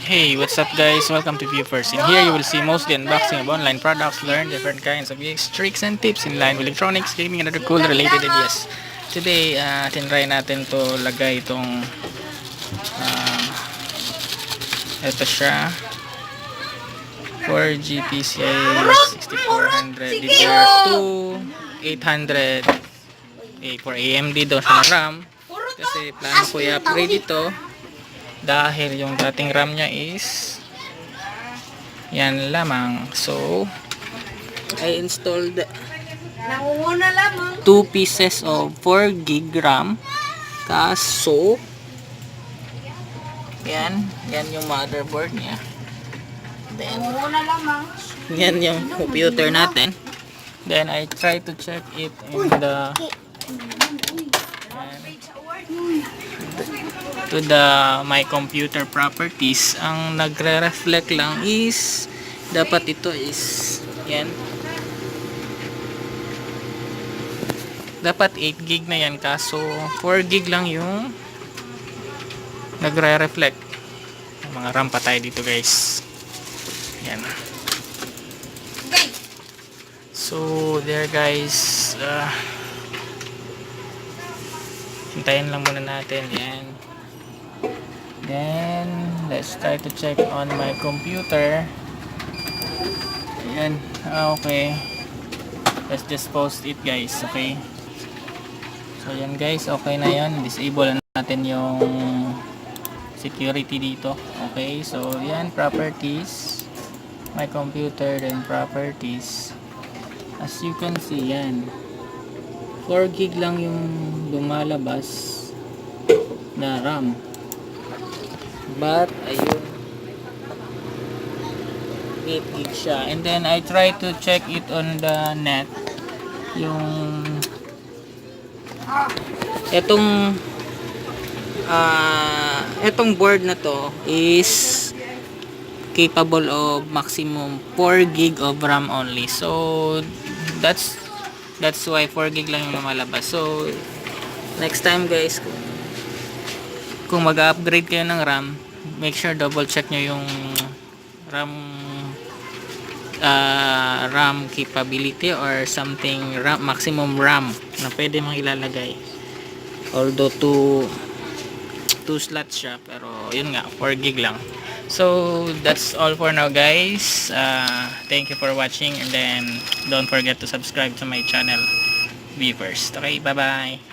Hey, what's up guys? Welcome to Viewers. In here you will see mostly unboxing of online products, learn different kinds of UX tricks and tips in line with electronics, gaming, and other cool related ideas. Today, tinry natin to lagay itong ito siya 4G PCI 6400 DDR2 800 for AMD daw siya na RAM kasi plano ko i-upgrade ito dahil yung dating RAM niya is yan lamang. So I installed 2 pieces of 4 gig RAM, kaso yan yung motherboard niya, then yan yung computer natin. Then I try to check it in the my computer properties. Ang nagre-reflect lang is dapat ito is yan, dapat 8 gig na yan, kaso 4 gig lang yung nagre-reflect. Mga RAM pa tayo dito guys, yan. So there guys, hintayin lang muna natin yan. Then let's try to check on my computer. Ayan, okay, let's just post it guys. Okay, so yan guys, okay na yan. Disable natin yung security dito. Okay, so yan, properties, my computer, then properties. As you can see, yan 4 gig lang yung lumalabas na RAM, but ayun 8 gig siya. And then I try to check it on the net, yung etong board na to is capable of maximum 4 gig of RAM only. So that's why 4 gig lang yung lumalabas. So next time guys, kung mag-upgrade kayo ng RAM, make sure double check nyo yung RAM capability or something, maximum RAM na pwede mang ilalagay. Although 2 slots siya, pero yun nga, 4 gig lang. So that's all for now guys. Thank you for watching, and then don't forget to subscribe to my channel, Viewers. Okay, bye bye.